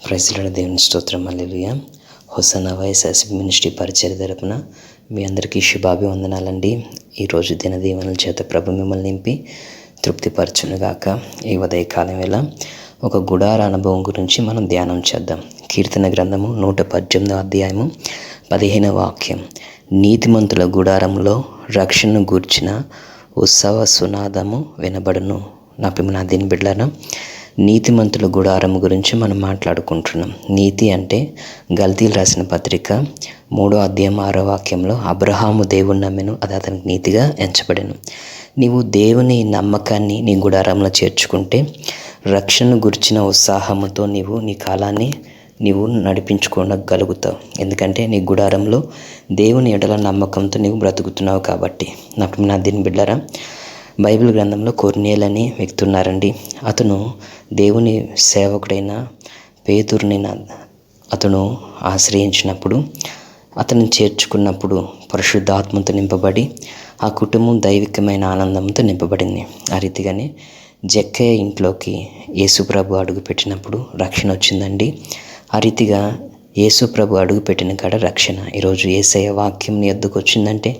ప్రైజ్లార్డ్. దేవుని స్తోత్రం. హల్లెలూయా. Hosanna YSRC ministry పరిచర్య తరపున మీ అందరికీ శుభాభివందనాలండి. ఈరోజు దిన దీవెనల చేత ప్రభు మిమ్మల్ని నింపి తృప్తిపరచునుగాక. ఈ ఉదయకాలం వేళ ఒక గుడార అనుభవం గురించి మనం ధ్యానం చేద్దాం. కీర్తన గ్రంథము 118 అధ్యాయము 15 వాక్యం. నీతిమంతుల గుడారంలో రక్షణను గూర్చిన ఉత్సవ సునాదము వినబడును. నా ప్రియమైన దీని బిడ్డలారా, నీతిమంతుల గుడారం గురించి మనం మాట్లాడుకుంటున్నాం. నీతి అంటే గల్తీలు రాసిన పత్రిక 3వ అధ్యాయం 6వ వాక్యంలో అబ్రహాము దేవుని నమ్మెను, అది అతనికి నీతిగా ఎంచబడెను. నీవు దేవుని నమ్మకాన్ని నీ గుడారంలో చేర్చుకుంటే రక్షణను గురించిన ఉత్సాహంతో నీవు నీ కాలాన్ని నీవు నడిపించుకోగలుగుతావు. ఎందుకంటే నీ గుడారంలో దేవుని ఎడల నమ్మకంతో నీవు బ్రతుకుతున్నావు కాబట్టి. నా దీని బిడ్డలారా, బైబిల్ గ్రంథంలో కొర్నేలు వ్యక్తి ఉన్నారండి. అతను దేవుని సేవకుడైన పేతురుని అతను ఆశ్రయించినప్పుడు, అతను చేర్చుకున్నప్పుడు పరిశుద్ధాత్మతో నింపబడి ఆ కుటుంబం దైవికమైన ఆనందంతో నింపబడింది. ఆ రీతిగానే జక్కయ్య ఇంట్లోకి యేసుప్రభు అడుగు పెట్టినప్పుడు రక్షణ వచ్చిందండి. ఆ రీతిగా యేసుప్రభు అడుగు పెట్టిన కాడ రక్షణ. ఈరోజు యేసయ్య వాక్యం నీ వద్దకు వచ్చిందంటే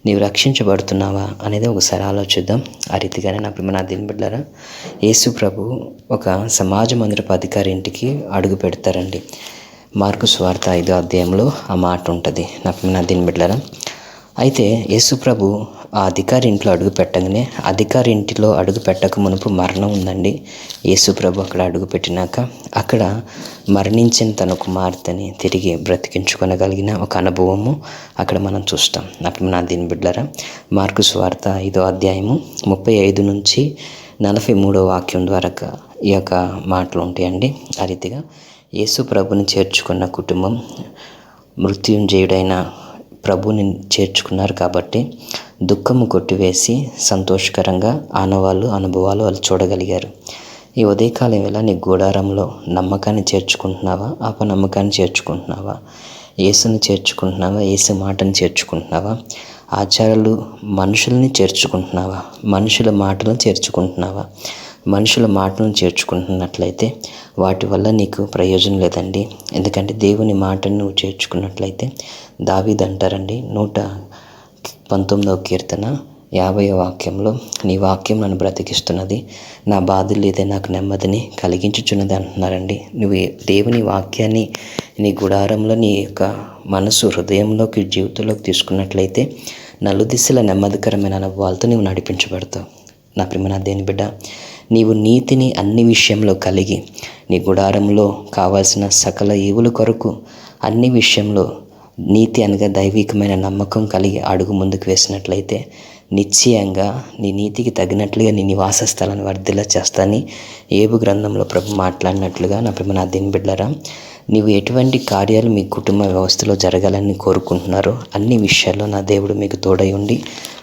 నీవు రక్షించబడుతున్నావా అనేది ఒకసారి ఆలోచిద్దాం. ఆ రీతిగానే నా ప్రియమైన దీని బిడ్డలారా, యేసు ప్రభు ఒక సమాజ మందిరపు అధికారి ఇంటికి అడుగు పెడతారండి. మార్కు సువార్త 5వ అధ్యాయంలో ఆ మాట ఉంటుంది. నా ప్రియమైన దీని బిడ్డలారా, అయితే యేసు ప్రభు ఆ అధికారి ఇంట్లో అడుగు పెట్టగానే, అధికారి ఇంటిలో అడుగు పెట్టక మునుపు మరణం ఉందండి. యేసు ప్రభు అక్కడ అడుగు పెట్టినాక అక్కడ మరణించిన తన కుమార్తెని తిరిగి బ్రతికించుకొనగలిగిన ఒక అనుభవము అక్కడ మనం చూస్తాం. నా దీని బిడ్డలారా, మార్కు సువార్త 5వ అధ్యాయము 35 నుంచి 43వ వాక్యం ద్వారా ఈ యొక్క మాటలు ఉంటాయండి. ఆ రీతిగా యేసు ప్రభుని చేర్చుకున్న కుటుంబం మృత్యుంజయుడైన ప్రభుని చేర్చుకున్నారు కాబట్టి దుఃఖము కొట్టివేసి సంతోషకరంగా అనుభవాలు వాళ్ళు చూడగలిగారు. ఈ ఉదయకాలం వేళ నీ గుడారంలో నమ్మకాన్ని చేర్చుకుంటున్నావా, అపనమ్మకాన్ని చేర్చుకుంటున్నావా? యేసుని చేర్చుకుంటున్నావా, యేసు మాటను చేర్చుకుంటున్నావా? ఆచారాలు మనుషుల్ని చేర్చుకుంటున్నావా, మనుషుల మాటలను చేర్చుకుంటున్నావా? మనుషుల మాటలను చేర్చుకుంటున్నట్లయితే వాటి వల్ల నీకు ప్రయోజనం లేదండి. ఎందుకంటే దేవుని మాటను నువ్వు చేర్చుకున్నట్లయితే దావీదు అంటారండి 119వ కీర్తన 50వ వాక్యంలో, నీ వాక్యం నన్ను బ్రతికిస్తున్నది, నా బాధలు ఇదే నాకు నెమ్మదిని కలిగించుచున్నది అంటున్నారండి. నువ్వు దేవుని వాక్యాన్ని నీ గుడారంలో నీ యొక్క మనసు హృదయంలోకి జీవితంలోకి తీసుకున్నట్లయితే నలుదిశల నెమ్మదికరమైన అనుభవాలతో నీవు నడిపించబడతావు. నా ప్రియమైన దేని బిడ్డ, నీవు నీతిని అన్ని విషయంలో కలిగి నీ గుడారంలో కావాల్సిన సకల ఈవుల కొరకు అన్ని విషయంలో నీతి అనగా దైవికమైన నమ్మకం కలిగి అడుగు ముందుకు వేసినట్లయితే నిశ్చయంగా నీ నీతికి తగినట్లుగా నీ నివాస స్థలాన్ని వర్ధిల్ల చేస్తానని ఏబు గ్రంథంలో ప్రభు మాట్లాడినట్లుగా నా ప్రియమైన దీని బిడ్డలారా, నీవు ఎటువంటి కార్యాలు మీ కుటుంబ వ్యవస్థలో జరగాలని కోరుకుంటున్నారో అన్ని విషయాల్లో నా దేవుడు మీకు తోడై ఉండి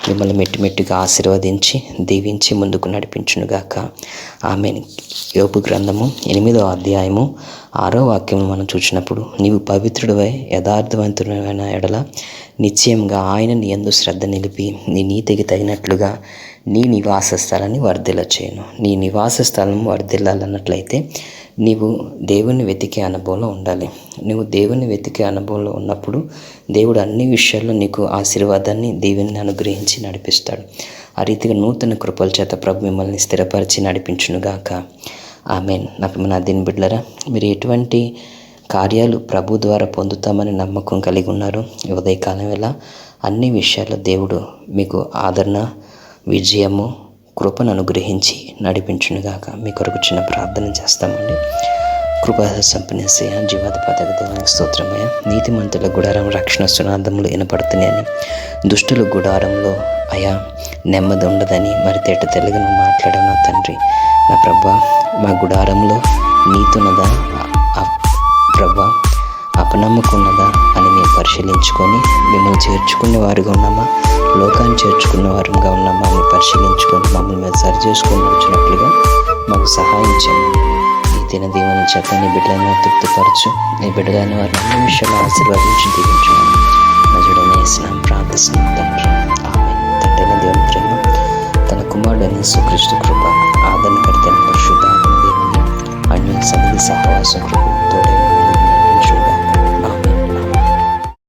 మిమ్మల్ని మెట్టిమెట్టిగా ఆశీర్వదించి దీవించి ముందుకు నడిపించునుగాక. ఆమేన్. యోబు గ్రంథము 8వ అధ్యాయము 6వ వాక్యం మనం చూసినప్పుడు, నీవు పవిత్రుడివై యథార్థవంతుడైన ఎడల నిశ్చయంగా ఆయన నీ యందు శ్రద్ధ నిలిపి నీ నీతికి తగినట్లుగా నీ నివాస స్థలాన్ని వర్ధిల్ల చేయను. నీ నివాస స్థలం వర్ధిల్లాలన్నట్లయితే నీవు దేవుని వెతికే అనుభవంలో ఉండాలి. నువ్వు దేవుని వెతికే అనుభవంలో ఉన్నప్పుడు దేవుడు అన్ని విషయాల్లో నీకు ఆశీర్వాదాన్ని దీవెని అనుగ్రహించి నడిపిస్తాడు. ఆ రీతిగా నూతన కృపల చేత ప్రభు మిమ్మల్ని స్థిరపరిచి నడిపించునుగాక. ఆమేన్. నా దీని బిడ్డలారా, మీరు ఎటువంటి కార్యాలు ప్రభు ద్వారా పొందుతామని నమ్మకం కలిగి ఉన్నారు. ఉదయకాలం వేళ అన్ని విషయాల్లో దేవుడు మీకు ఆదరణ, విజయము, కృపను అనుగ్రహించి నడిపించునుగాక. మీ కొరకు చిన్న ప్రార్థన చేస్తామండి. కృపా సంపన్నేసయ్య, జీవాధిపతి దేవునికి స్తోత్రమయ్య. నీతిమంతుల గుడారం రక్షణ సునాదములు వినపడుతున్నాయని, దుష్టుల గుడారంలో అయా నెమ్మది ఉండదని మరి తేట తెలుగు నువ్వు మాట్లాడావు నా తండ్రి. నా ప్రభా, మా గుడారంలో నీతున్నదా ప్రభా, అపనమ్మకున్నదా అని మేము పరిశీలించుకొని మిమ్మల్ని చేర్చుకునే వారుగా ఉన్నామా, లోకాన్ని చేర్చుకున్న వారుగా ఉన్నామా అని పరిశీలించుకొని మమ్మల్ని మేము సరి చేసుకొని వచ్చినట్లుగా మాకు సహాయం చేయండి. ఈ దిన దీవెన చేత నీ బిడ్డలను తృప్తిపరచు. నీ బిడ్డలైన వారిని అన్ని విషయాలు ఆశీర్వదించి దీవించున్నాను. నజరుడైన యేసునామమున ప్రార్థిస్తున్నాను తండ్రి. ఆమేన్. తండ్రైన దేవుని ప్రేమ, తన కుమారుడైన యేసుక్రీస్తు కృప, ఆదరణకర్త పరిశుద్ధాత్మ దేవుని అన్య సన్నిధి సహవాసం కృప